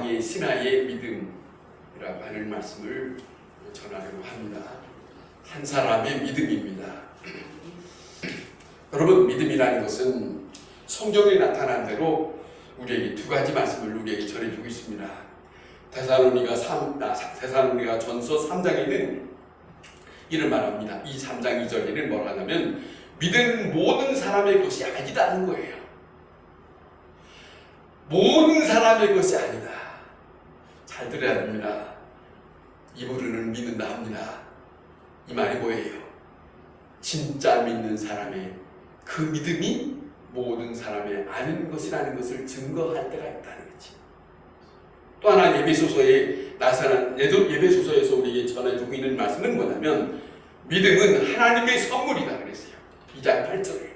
왕의 신하의 믿음이라고 하는 말씀을 전하려고 합니다. 한 사람의 믿음입니다. 여러분, 믿음이라는 것은 성경에 나타난 대로 우리에게 두 가지 말씀을 우리에게 전해주고 있습니다. 데살로니가 전서 3장에는 이를 말합니다. 이 3장 2절에는 뭐라 하냐면 믿은 모든 사람의 것이 아니다는 거예요. 모든 사람의 것이 아니다. 잘 들어야 됩니다. 입으로는 믿는다 합니다. 이 말이 뭐예요? 진짜 믿는 사람의 그 믿음이 모든 사람의 아닌 것이라는 것을 증거할 때가 있다는 거지. 또 하나 예배소서에 나타난 예배소서에서 우리에게 전해주고 있는 말씀은 뭐냐면 믿음은 하나님의 선물이다 그랬어요. 2장 8절에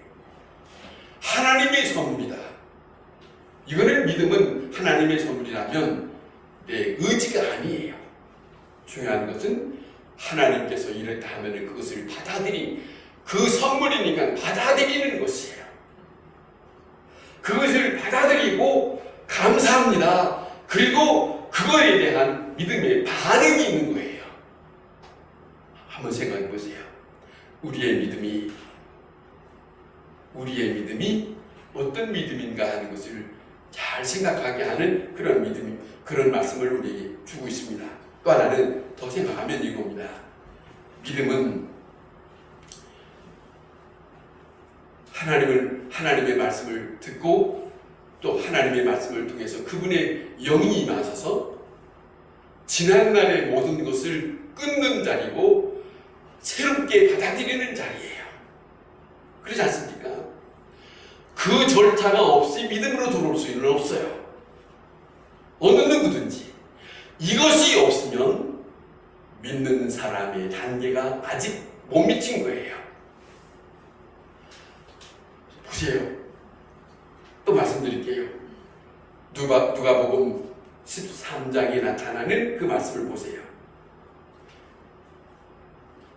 하나님의 선물이다. 이거는 믿음은 하나님의 선물이라면 내 의지가 아니에요. 중요한 것은 하나님께서 이랬다 하면 그것을 그 선물이니까 받아들이는 것이에요. 그것을 받아들이고 감사합니다. 그리고 그거에 대한 믿음의 반응이 있는 거예요. 한번 생각해 보세요. 우리의 믿음이 어떤 믿음인가 하는 것을 잘 생각하게 하는 그런 말씀을 우리에게 주고 있습니다. 또 하나는 더 생각하면 이겁니다. 믿음은 하나님의 말씀을 듣고 또 하나님의 말씀을 통해서 그분의 영이 임하셔서 지난날의 모든 것을 끊는 자리고 새롭게 받아들이는 자리예요. 그렇지 않습니까? 그 절차가 없이 믿음으로 들어올 수는 없어요. 어느 누구든지 이것이 없으면 믿는 사람의 단계가 아직 못 미친 거예요. 보세요. 또 말씀드릴게요. 누가복음 13장에 나타나는 그 말씀을 보세요.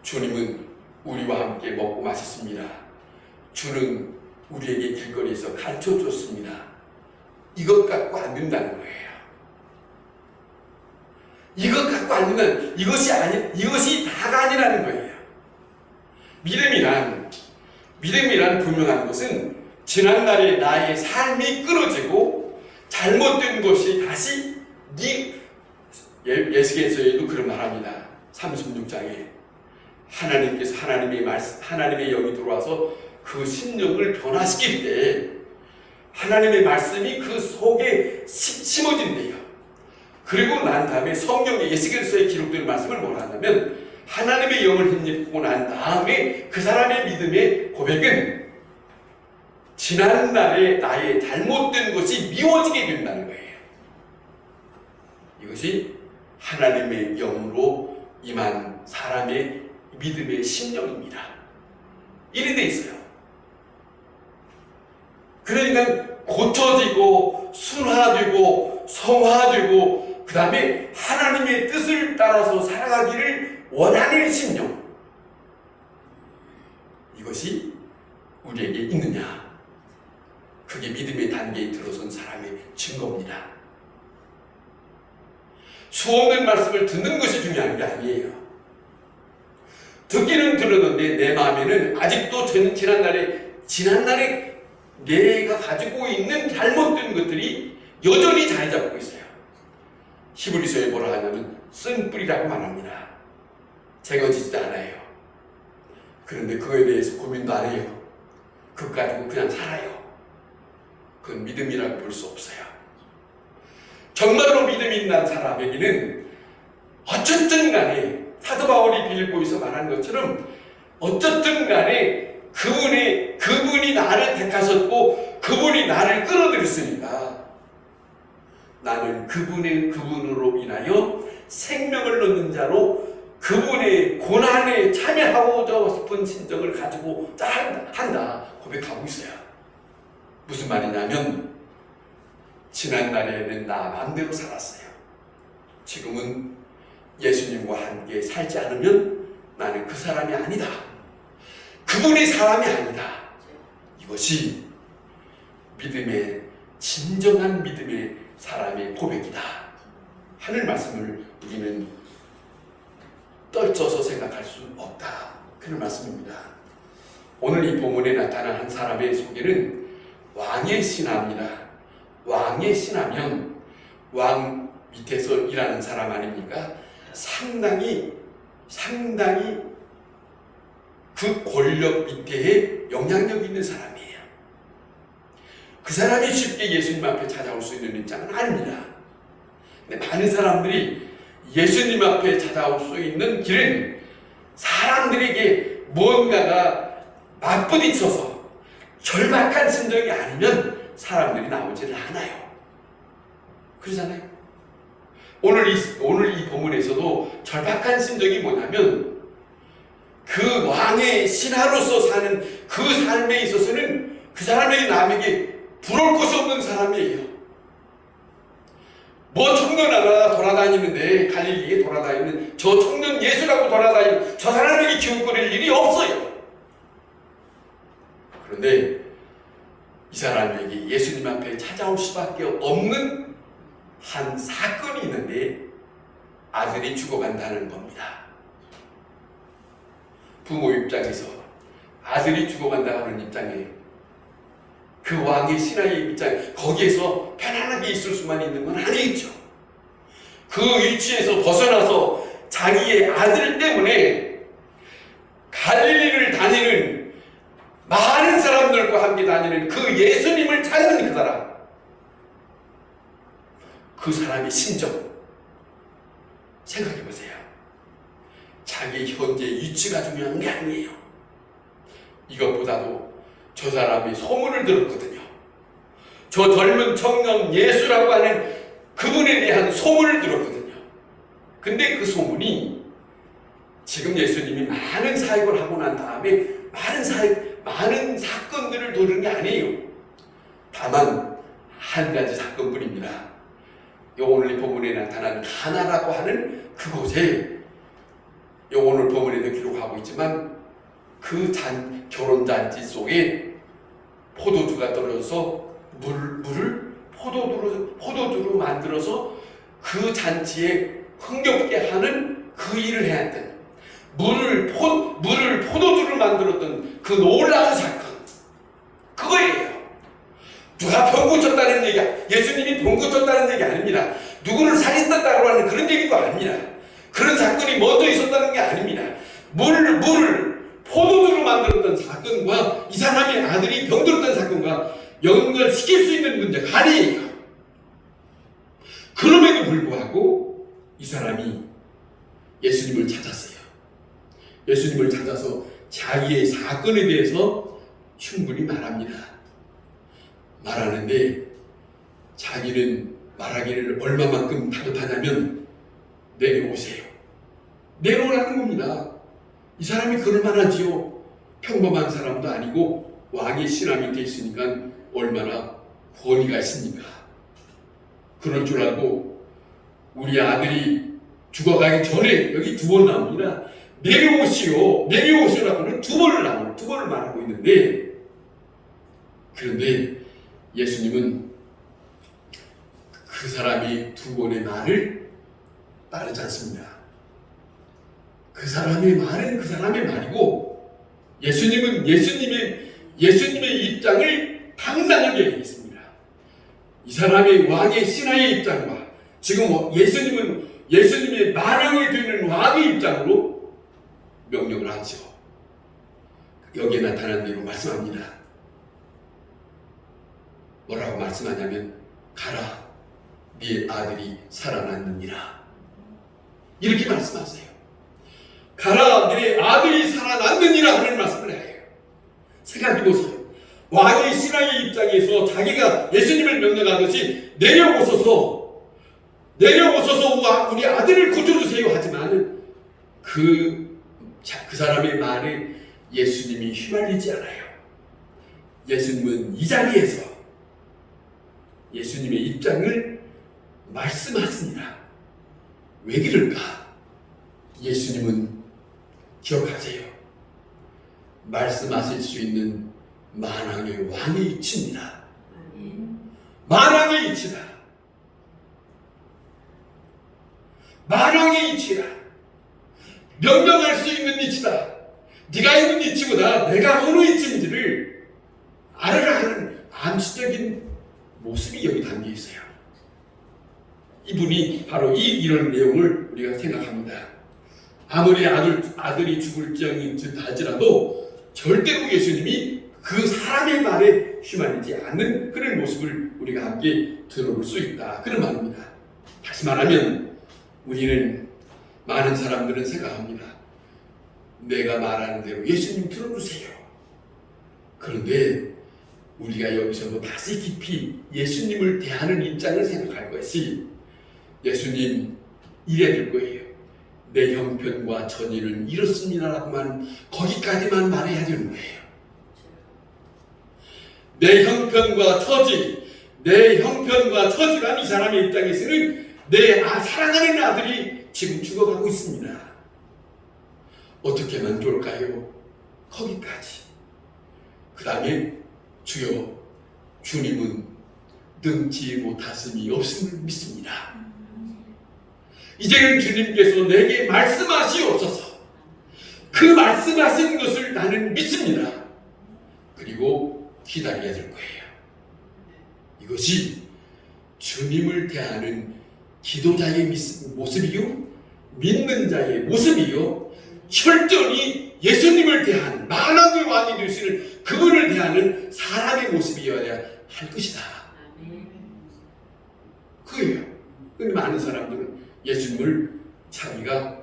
주님은 우리와 함께 먹고 마셨습니다. 주는 우리에게 길거리에서 가르쳐줬습니다. 이것 갖고 안 된다는 거예요. 이것 갖고 안 된다는, 이것이 다가 아니라는 거예요. 믿음이란 분명한 것은 지난날의 나의 삶이 끊어지고 잘못된 것이 다시 예수께서도 그런 말합니다. 36장에 하나님께서 하나님의 영이 들어와서 그 심령을 변화시킬 때 하나님의 말씀이 그 속에 심어진대요. 그리고 난 다음에 성경에 예수께서의 기록된 말씀을 뭐라 하냐면 하나님의 영을 힘입고 난 다음에 그 사람의 믿음의 고백은 지난날의 나의 잘못된 것이 미워지게 된다는 거예요. 이것이 하나님의 영으로 임한 사람의 믿음의 심령입니다. 이런 데 있어요. 그러니까 고쳐지고 순화되고 성화되고 그 다음에 하나님의 뜻을 따라서 살아가기를 원하는 심령, 이것이 우리에게 있느냐? 그게 믿음의 단계에 들어선 사람의 증거입니다. 수없는 말씀을 듣는 것이 중요한 게 아니에요. 듣기는 들었는데 내 마음에는 아직도 지난날에 내가 가지고 있는 잘못된 것들이 여전히 자리 잡고 있어요. 히브리서에 뭐라 하냐면 쓴 뿌리라고 말합니다. 제거지지 않아요. 그런데 그거에 대해서 고민도 안 해요. 그거 가지고 그냥 살아요. 그건 믿음이라고 볼 수 없어요. 정말로 믿음이 있는 사람에게는 어쨌든 간에 사도 바울이 빌립보에서 말한 것처럼 어쨌든 간에 그분이 나를 택하셨고 그분이 나를 끌어들였으니까 나는 그분으로 인하여 생명을 얻는 자로 그분의 고난에 참여하고자 싶은 심정을 가지고 한다 고백하고 있어요. 무슨 말이냐면 지난날에는 나 마음대로 살았어요. 지금은 예수님과 함께 살지 않으면 나는 그 사람이 아니다. 그분의 사람이 아니다. 이것이 믿음의 진정한 믿음의 사람의 고백이다. 하는 말씀을 우리는 떨쳐서 생각할 수 없다. 그런 말씀입니다. 오늘 이 본문에 나타난 한 사람의 소개는 왕의 신하입니다. 왕의 신하면 왕 밑에서 일하는 사람 아닙니까? 상당히 그 권력 밑에 영향력 있는 사람이에요. 그 사람이 쉽게 예수님 앞에 찾아올 수 있는 입장은 아닙니다. 근데 많은 사람들이 예수님 앞에 찾아올 수 있는 길은 사람들에게 뭔가가 맞부딪혀서 절박한 심정이 아니면 사람들이 나오지를 않아요. 그러잖아요. 오늘 이 본문에서도 절박한 심정이 뭐냐면 그 왕의 신하로서 사는 그 삶에 있어서는 그 사람에게 남에게 부러울 것이 없는 사람이에요. 뭐 청년 하나 돌아다니는데 갈릴리에 돌아다니는 저 청년 예수라고 돌아다니는 저 사람에게 기웃거릴 일이 없어요. 그런데 이 사람에게 예수님 앞에 찾아올 수밖에 없는 한 사건이 있는데 아들이 죽어간다는 겁니다. 부모 입장에서 아들이 죽어간다 하는 입장에 그 왕의 신하의 입장에 거기에서 편안하게 있을 수만 있는 건 아니겠죠. 그 위치에서 벗어나서 자기의 아들 때문에 갈릴리를 다니는 많은 사람들과 함께 다니는 그 예수님을 찾는 그 사람, 그 사람의 심정 생각해 보세요. 자기 현재 위치가 중요한 게 아니에요. 이것보다도 저 사람이 소문을 들었거든요. 저 젊은 청년 예수라고 하는 그분에 대한 소문을 들었거든요. 근데 그 소문이 지금 예수님이 많은 사역을 하고 난 다음에 많은 사건들을 도는 게 아니에요. 다만 한 가지 사건뿐입니다. 오늘 본문에 나타난 가나라고 하는 그곳에 오늘 본문에도 기록하고 있지만 그 결혼잔치 속에 포도주가 떨어져서 물을 포도주로 만들어서 그 잔치에 흥겹게 하는 그 일을 해야 했던 물을 포도주를 만들었던 그 놀라운 사건, 그거예요. 누가 병 고쳤다는 얘기가, 예수님이 병 고쳤다는 얘기 아닙니다. 누구를 살인했다고 하는 그런 얘기도 아닙니다. 그런 사건이 먼저 있었다는 게 아닙니다. 물을 포도주로 만들었던 사건과 이 사람의 아들이 병들었던 사건과 연결시킬 수 있는 문제가 아니에요. 그럼에도 불구하고 이 사람이 예수님을 찾았어요. 예수님을 찾아서 자기의 사건에 대해서 충분히 말합니다. 말하는데 자기는 말하기를 얼마만큼 다급하냐면 내려오세요. 내려오라는 겁니다. 이 사람이 그럴 만하지요. 평범한 사람도 아니고 왕의 신하 밑에 있으니까 얼마나 권위가 있습니까? 그럴 줄 알고 우리 아들이 죽어가기 전에 여기 두 번 나옵니다. 내려오시오. 내려오시라고는 두 번을 말하고 있는데, 그런데 예수님은 그 사람이 두 번의 말을 따르지 않습니다. 그 사람의 말은 그 사람의 말이고 예수님은 예수님의 입장을 당당하게 얘기했습니다. 이 사람의 왕의 신하의 입장과 지금 예수님은 예수님의 만왕이 되는 왕의 입장으로 명령을 하죠. 여기에 나타난 대로 말씀합니다. 뭐라고 말씀하냐면 가라, 네 아들이 살아났느니라. 이렇게 말씀하세요. 가라, 네 아들이 살아났느니라 하는 말씀을 해요. 생각해보세요. 왕의 신하의 입장에서 자기가 예수님을 명령하듯이 내려오소서 우리 아들을 구조주세요 하지만 그 사람의 말에 예수님이 휘말리지 않아요. 예수님은 이 자리에서 예수님의 입장을 말씀하십니다. 왜 그럴까? 예수님은 기억하세요. 말씀하실 수 있는 만왕의 왕의 이치입니다. 만왕의 이치다. 만왕의 이치라. 명령할 수 있는 이치다. 네가 있는 이치보다 내가 어느 이치인지를 알아라 하는 암시적인 모습이 여기 담겨 있어요. 이분이 바로 이런 내용을 우리가 생각합니다. 아무리 아들이 죽을지언니 할지라도 절대로 예수님이 그 사람의 말에 휘말리지 않는 그런 모습을 우리가 함께 들어볼 수 있다. 그런 말입니다. 다시 말하면 우리는 많은 사람들은 생각합니다. 내가 말하는 대로 예수님 들어주세요. 그런데 우리가 여기서 다시 깊이 예수님을 대하는 입장을 생각할 것이 예수님 이래 될 거예요. 내 형편과 전의는 이렇습니다라고만 거기까지만 말해야 되는 거예요. 내 형편과 처지란 이 사람의 입장에서는 내 사랑하는 아들이 지금 죽어가고 있습니다. 어떻게 하면 좋을까요? 거기까지. 그 다음에 주여, 주님은 능치 못하심이 없음을 믿습니다. 이제는 주님께서 내게 말씀하시옵소서. 그 말씀하신 것을 나는 믿습니다. 그리고 기다려야 될 거예요. 이것이 주님을 대하는 기도자의 모습이요, 믿는 자의 모습이요, 철저히 예수님을 대하는 만왕의 왕이 되시는 그분을 대하는 사람의 모습이어야 할 것이다. 그예요. 근데 많은 사람들은 예수님을 자기가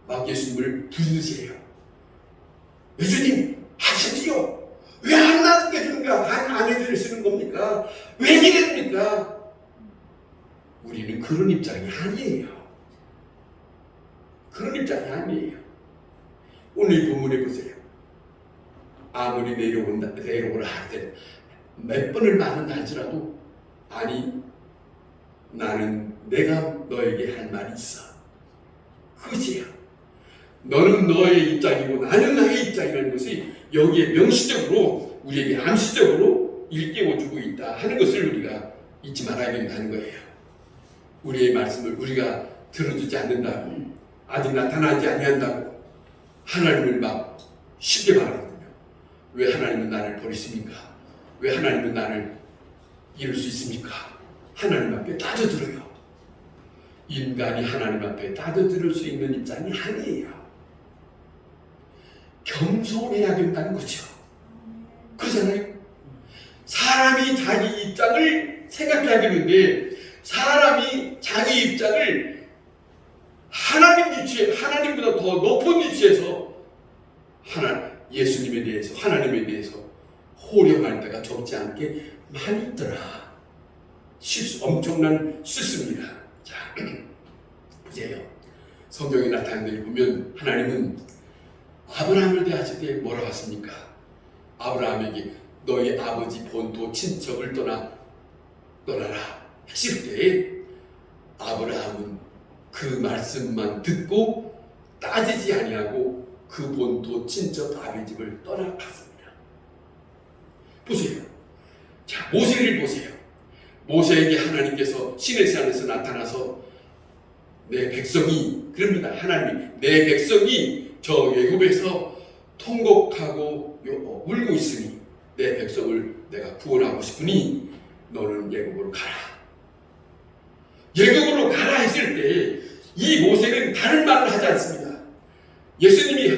막 예수님을 부르세요. 예수님 하시지요. 왜 안 나게 해주는가? 안 해주시는 겁니까? 왜 이랬습니까? 우리는 그런 입장이 아니에요. 그런 입장이 아니에요. 오늘 이 본문에 보세요. 아무리 내려오라 하되 몇 번을 말한다 할지라도 아니 나는 내가 너에게 할 말이 있어. 그것이야. 너는 너의 입장이고 나는 나의 입장이라는 것이 여기에 명시적으로 우리에게 암시적으로 일깨워주고 있다 하는 것을 우리가 잊지 말아야 된다는 거예요. 우리의 말씀을 우리가 들어주지 않는다고, 아직 나타나지 아니한다고 하나님을 막 쉽게 말하거든요. 왜 하나님은 나를 버리십니까? 왜 하나님은 나를 이룰 수 있습니까? 하나님 앞에 따져들어요. 인간이 하나님 앞에 따져들을 수 있는 입장이 아니에요. 겸손해야 된다는 거죠. 그렇잖아요. 사람이 자기 입장을 생각해야 되는데 사람이 자기 입장을 하나님보다 더 높은 위치에서 예수님에 대해서, 하나님에 대해서 호령할 때가 적지 않게 많이 있더라. 엄청난 실수입니다. 자, 보세요. 성경에 나타난 데 보면 하나님은 아브라함을 대하실 때 뭐라고 하십니까? 아브라함에게 너희 아버지 본토 친척을 떠나라 하실 때 아브라함은 그 말씀만 듣고 따지지 아니하고 그 본토 친척 아비 집을 떠나갔습니다. 보세요. 자, 모세를 보세요. 모세에게 하나님께서 시내산에서 나타나서 내 백성이, 그럽니다. 하나님이 내 백성이 저 애굽에서 통곡하고 울고 있으니 내 백성을 내가 구원하고 싶으니 너는 애굽으로 가라. 애굽으로 가라 했을 때 이 모세는 다른 말을 하지 않습니다.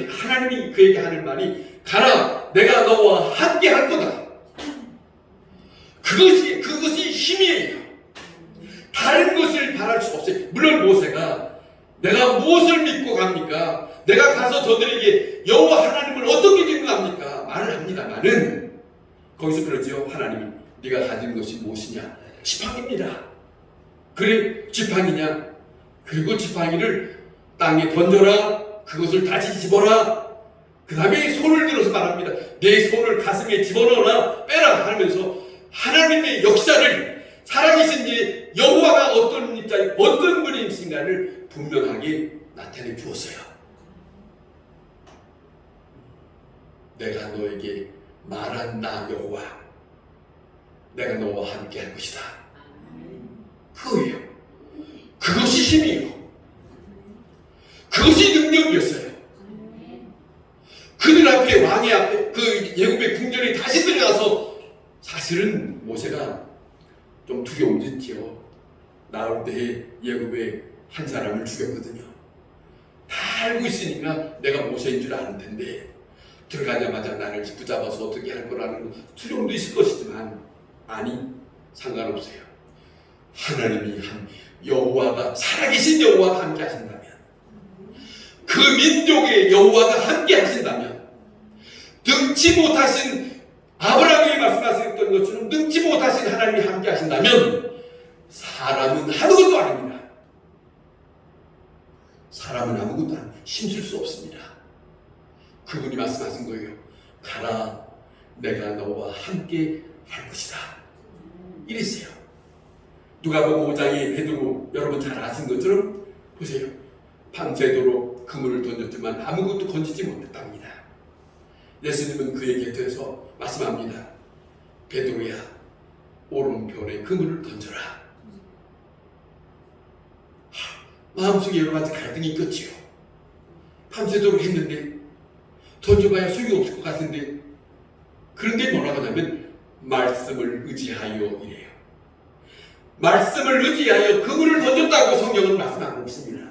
하나님이 그에게 하는 말이 가라, 내가 너와 함께 할 거다. 그것이 힘이에요. 다른 것을 바랄 수 없어요. 물론 모세가 내가 무엇을 믿고 갑니까? 내가 가서 저들에게 여호와 하나님을 어떻게 믿고 갑니까? 말을 합니다만은 거기서 그러지요. 하나님이 네가 가진 것이 무엇이냐? 지팡이입니다. 그래, 지팡이냐? 그리고 지팡이를 땅에 던져라. 그것을 다시 집어라. 그 다음에 손을 들어서 말합니다. 내 손을 가슴에 집어넣어라. 빼라 하면서 하나님의 역사를, 살아계신 여호와가 어떤 입장, 어떤 분이신가를 분명하게 나타내 주었어요. 내가 너에게 말한 나 여호와, 내가 너와 함께 할 것이다. 그거예요. 그것이 그죠? 나올 때 예굽에 한 사람을 죽였거든요. 다 알고 있으니까 내가 모세인 줄 아는 텐데 들어가자마자 나를 붙잡아서 어떻게 할 거라는 두려움도 있을 것이지만 아니 상관없어요. 하나님이 한 여호와가 살아계신 여호와가 함께 하신다면 그 민족의 여호와가 함께 하신다면 능치 못하신 아브라함이 말씀하셨던 것처럼 능치 못하신 하나님이 함께 하신다면 사람은 아무것도 아닙니다. 사람은 아무것도 힘쓸 수 없습니다. 그분이 말씀하신 거예요. 가라, 내가 너와 함께 할 것이다. 이랬어요. 누가복음 5장에 베드로 여러분 잘 아신 것처럼 보세요. 밤새도록 그물을 던졌지만 아무것도 건지지 못했답니다. 예수님은 그의 곁에서 말씀합니다. 베드로야, 오른편에 그물을 던져라. 마음속에 여러 가지 갈등이 있겠지요. 밤새도록 했는데 던져봐야 소용이 없을 것 같은데 그런데 뭐라고 하냐면 말씀을 의지하여 이래요. 말씀을 의지하여 그물을 던졌다고 성경은 말씀하고 있습니다.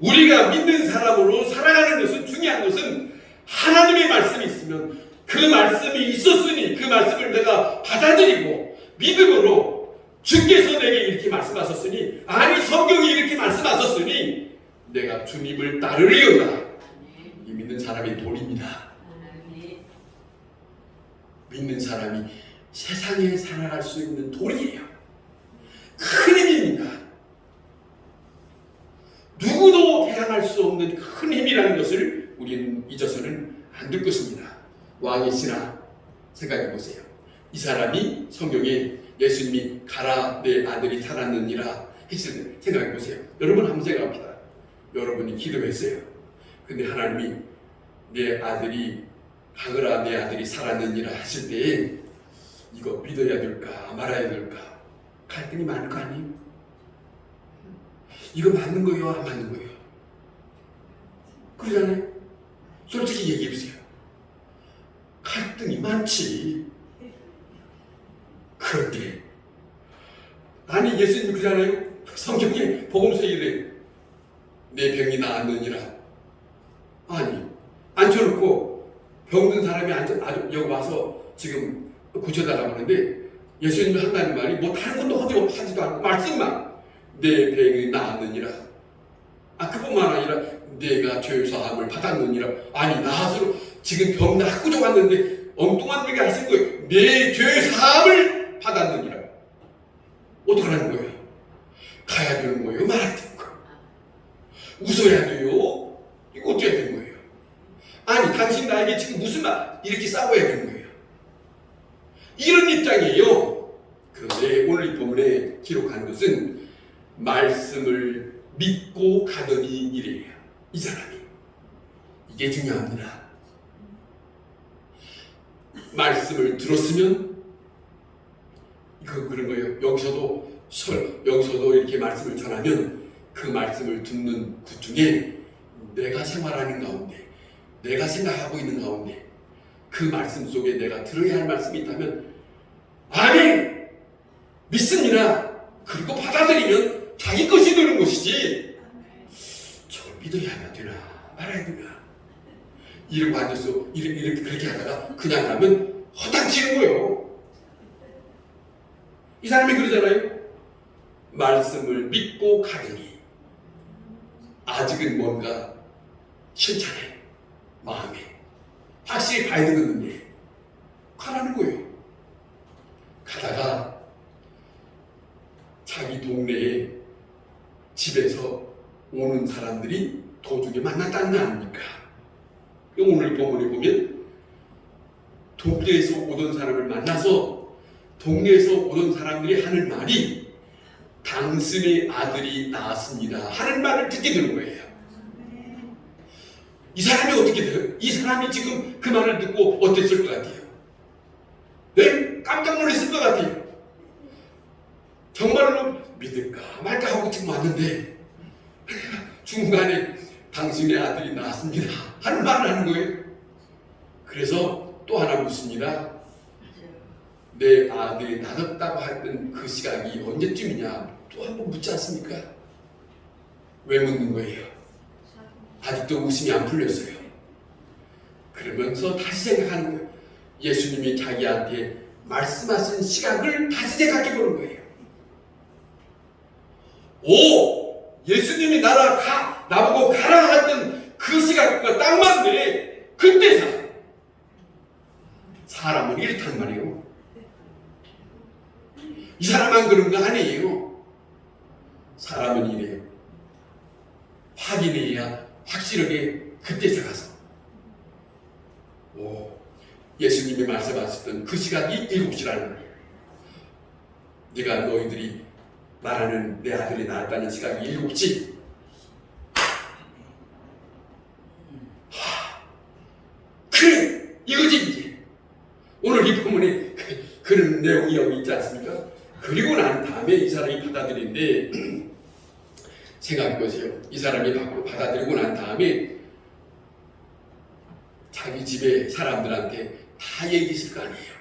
우리가 믿는 사람으로 살아가는 것은 중요한 것은 하나님의 말씀이 있으면 그 말씀이 있었으니 그 말씀을 내가 받아들이고 믿음으로 주께서 내게 이렇게 말씀하셨으니 아니 성경이 이렇게 말씀하셨으니 내가 주님을 따르리로다. 이 믿는 사람의 도리입니다. 믿는 사람이 세상에 살아갈 수 있는 도리예요. 큰 힘입니다. 누구도 대항할 수 없는 큰 힘이라는 것을 우리는 잊어서는 안 될 것입니다. 왕의 신하 생각해 보세요. 이 사람이 성경에 예수님이 가라 내 아들이 살았느니라 했을 때 생각해 보세요. 여러분 한번 생각합니다. 여러분이 기도했어요. 근데 하나님이 내 아들이 가거라 내 아들이 살았느니라 했을 때 이거 믿어야 될까 말아야 될까 갈등이 많을 거 아니에요? 이거 맞는 거예요? 안 맞는 거예요? 그러잖아요? 솔직히 얘기해 보세요. 갈등이 많지. 그런데 아니 예수님이 그러잖아요. 성경에 복음서에 이래 내 병이 나았느니라. 아니 앉혀놓고 병든 사람이 여기 와서 지금 고쳐달라고 하는데 예수님이 한다는 말이 뭐 다른 것도 하지도 않고 말씀만 내 병이 나았느니라. 그뿐만 아니라 내가 죄 사함을 받았느니라. 아니 나아서 지금 병 낫고 좋았는데 엉뚱한 얘기 하신 거예요. 내 죄 사함을 받았느니라. 어떡하라는 거예요? 가야 되는 거예요? 말아야 되는 거예요? 웃어야 돼요? 이거 어떻게 되는 거예요? 아니 당신 나에게 지금 무슨 말 이렇게 싸워야 되는 거예요? 이런 입장이에요. 그런데 오늘 이 본문에 기록한 것은 말씀을 믿고 가더니 이래요. 이 사람이. 이게 중요합니다. 말씀을 들었으면 그런 거예요. 여기서도 이렇게 말씀을 전하면 그 말씀을 듣는 그 중에 내가 생활하는 가운데 내가 생각하고 있는 가운데 그 말씀 속에 내가 들어야 할 말씀이 있다면 아멘! 믿습니다. 그리고 받아들이면 자기 것이 되는 것이지 저걸 믿어야 되나 말아야 되나 이러고 앉아서 이렇게 그렇게 하다가 그냥 가면 허당치는 거예요. 이 사람이 그러잖아요. 말씀을 믿고 가더니 아직은 뭔가 실천해 마음에 확실히 봐야 되겠는데 가라는 거예요. 가다가 자기 동네에 집에서 오는 사람들이 도중에 만났다는 거 아닙니까? 오늘 본문에 보면 동네에서 오던 사람을 만나서 동네에서 오던 사람들이 하는 말이 당신의 아들이 나왔습니다 하는 말을 듣게 되는 거예요. 이 사람이 어떻게 돼요? 이 사람이 지금 그 말을 듣고 어땠을 것 같아요? 네? 깜짝 놀랐을 것 같아요. 정말로 믿을까 말까 하고 지금 왔는데 중간에 당신의 아들이 나왔습니다 하는 말을 하는 거예요. 그래서 또 하나 묻습니다. 내 아들이 낳았다고 했던 그 시각이 언제쯤이냐 또 한 번 묻지 않습니까? 왜 묻는 거예요? 아직도 웃음이 안 풀렸어요. 그러면서 다시 생각하는 거예요. 예수님이 자기한테 말씀하신 시각을 다시 생각해 보는 거예요. 오! 예수님이 나보고 가라 했던 그 시각과 딱 맞네. 그때 사람은 이렇단 말이에요. 이 사람만 그런 거 아니에요. 사람은 이래요. 확인해야 확실하게 그때 가서 예수님이 말씀하셨던 그 시각이 7시라는 거예요. 네가 너희들이 말하는 내 아들이 낳았다는 시각이 7시. 그래! 이거지 이제. 오늘 이 본문에 그런 내용이 여기 있지 않습니까? 그리고 난 다음에 이 사람이 받아들인데 생각해보세요. 이 사람이 받아들이고 난 다음에 자기 집에 사람들한테 다 얘기했을 거 아니에요.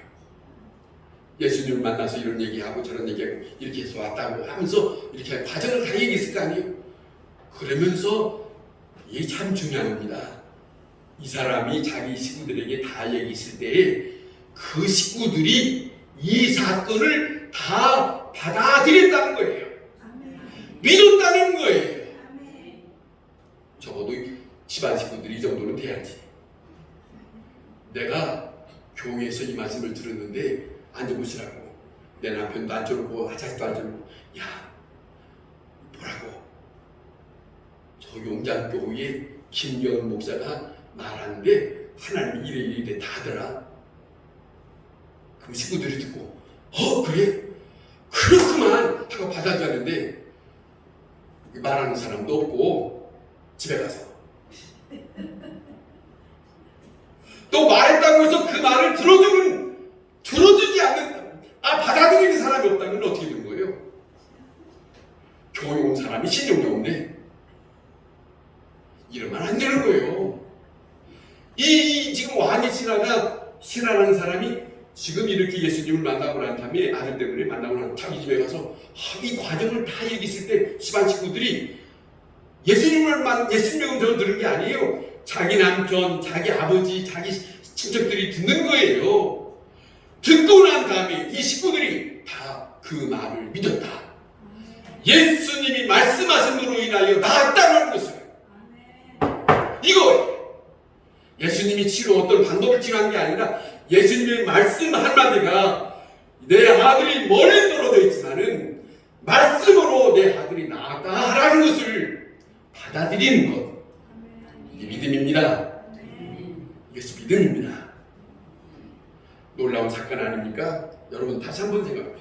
예수님을 만나서 이런 얘기하고 저런 얘기하고 이렇게 해서 왔다고 하면서 이렇게 과정을 다 얘기했을 거 아니에요. 그러면서 이게 참 중요한 겁니다. 이 사람이 자기 식구들에게 다 얘기했을 때에 그 식구들이 이 사건을 다 받아들였다는 거예요. 믿었다는 거예요. 적어도 집안 식구들이 이 정도는 돼야지. 내가 교회에서 이 말씀을 들었는데 앉아보시라고. 내 남편도 앉아놓고 자식도 앉아놓고 야 뭐라고 저 용장교회에 김경은 목사가 말하는데 하나님이 이래 다 하더라. 그럼 식구들이 듣고 그래? 그렇구만 하고 받아들였는데 말하는 사람도 없고 집에 가서 또 말했다고 해서 그 말을 들어주지 않는 받아들이는 사람이 없다면 어떻게 되는 거예요? 교회 온 사람이 신용이 없네. 이러면 안 되는 거예요. 이 지금 왕이 신하라는 사람이 지금 이렇게 예수님을 만나고 난 다음에 아들 때문에 만나고 난 자기 집에 가서 이 과정을 다 얘기했을 때 집안 식구들이 예수님을 음성을 들은 게 아니에요. 자기 남편, 자기 아버지, 자기 친척들이 듣는 거예요. 듣고 난 다음에 이 식구들이 다 그 말을 믿었다. 예수님이 말씀하심으로 인하여 나았다는 것을. 이거예요. 예수님이 어떤 방법을 치료한 게 아니라 예수님의 말씀 한마디가 내 아들이 멀리 떨어져 있지만은 말씀으로 내 아들이 나았다라는 것을 받아들이는 것. 이게 믿음입니다. 이것이 믿음입니다. 놀라운 사건 아닙니까? 여러분 다시 한번 생각합니다.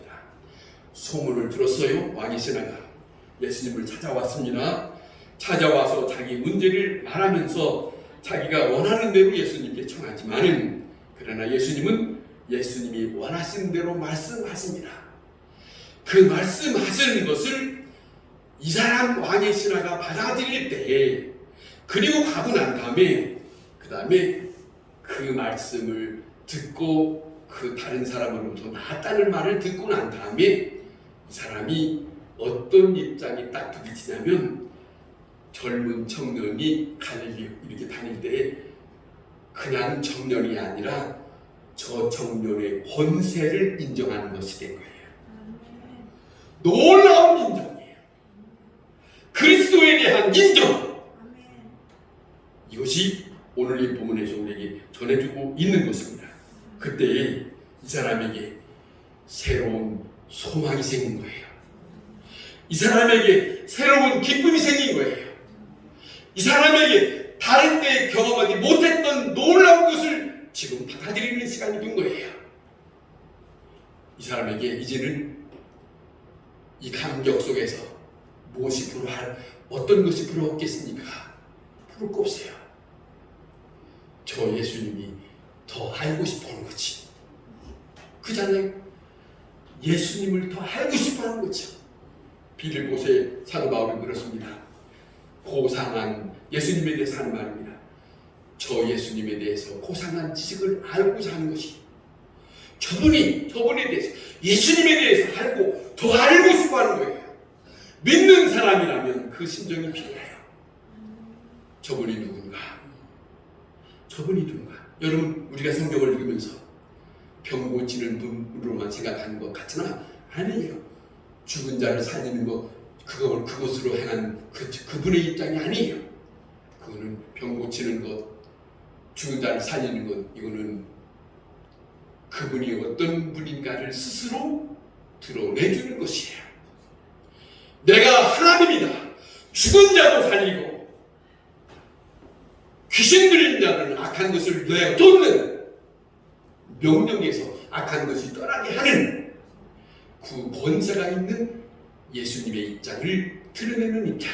소문을 들었어요. 왕이 신하가 예수님을 찾아왔습니다. 찾아와서 자기 문제를 말하면서 자기가 원하는 대로 예수님께 청하지만은 그러나 예수님은 예수님이 원하신 대로 말씀하십니다. 그 말씀하시는 것을 이 사람 왕의 신하가 받아들일 때에 그리고 가고 난 다음에 그 말씀을 듣고 그 다른 사람으로부터 나았다는 말을 듣고 난 다음에 이 사람이 어떤 입장이 딱 부딪히냐면 젊은 청년이 갈릴리 이렇게 다닐 때 그냥 청년이 아니라 저 청년의 권세를 인정하는 것이 된 거예요. 놀라운 인정이에요. 그리스도에 대한 인정. 이것이 오늘 이 본문에서 우리에게 전해주고 있는 것입니다. 그때 이 사람에게 새로운 소망이 생긴 거예요. 이 사람에게 새로운 기쁨이 생긴 거예요. 이 사람에게 다른 때 경험하지 못했던 놀라운 것을 지금 받아들이는 시간이 된 거예요. 이 사람에게 이제는 이 감격 속에서 무엇이 어떤 것이 부러웠겠습니까? 부러울 거 없어요. 저 예수님이 더 알고 싶어하는 거지. 그잖아요. 예수님을 더 알고 싶어하는 거죠. 빌립보서의 사도 바울은 그렇습니다. 고상한 예수님에 대해서 하는 말입니다. 저 예수님에 대해서 고상한 지식을 알고자 하는 것이 저분에 대해서, 예수님에 대해서 알고 더 알고 싶어하는 거예요. 믿는 사람이라면 그 심정이 필요해요. 저분이 누군가? 저분이 누군가? 여러분, 우리가 성경을 읽으면서 병 고치는 분으로만 생각하는 것 같으나 아니에요. 죽은 자를 살리는 것, 그것으로 행한 그분의 입장이 아니에요. 그거는 병 고치는 것, 죽은 자를 살리는 것, 이거는 그분이 어떤 분인가를 스스로 드러내주는 것이에요. 내가 하나님이다. 죽은 자도 살리고 귀신 들린 자는 악한 것을 내쫓는, 명령에서 악한 것이 떠나게 하는 그 권세가 있는 예수님의 입장을 드러내는 입장.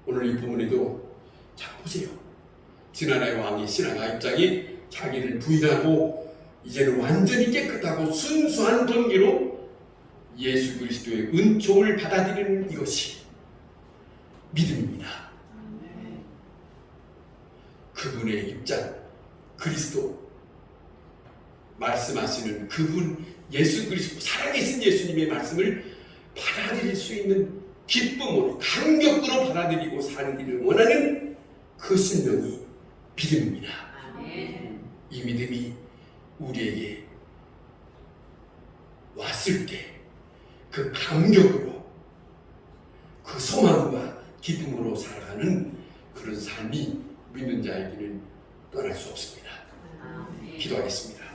오늘 이 본문에도 자 보세요. 지난해 왕이 신하가 입장이 자기를 부인하고 이제는 완전히 깨끗하고 순수한 동기로 예수 그리스도의 은총을 받아들이는 이것이 믿음입니다. 그분의 입장, 그리스도 말씀하시는 그분 예수 그리스도, 살아계신 예수님의 말씀을 받아들일 수 있는 기쁨으로, 감격으로 받아들이고 사는 길을 원하는 그 심령이 믿음입니다. 이 믿음이 우리에게 왔을 때 그 감격으로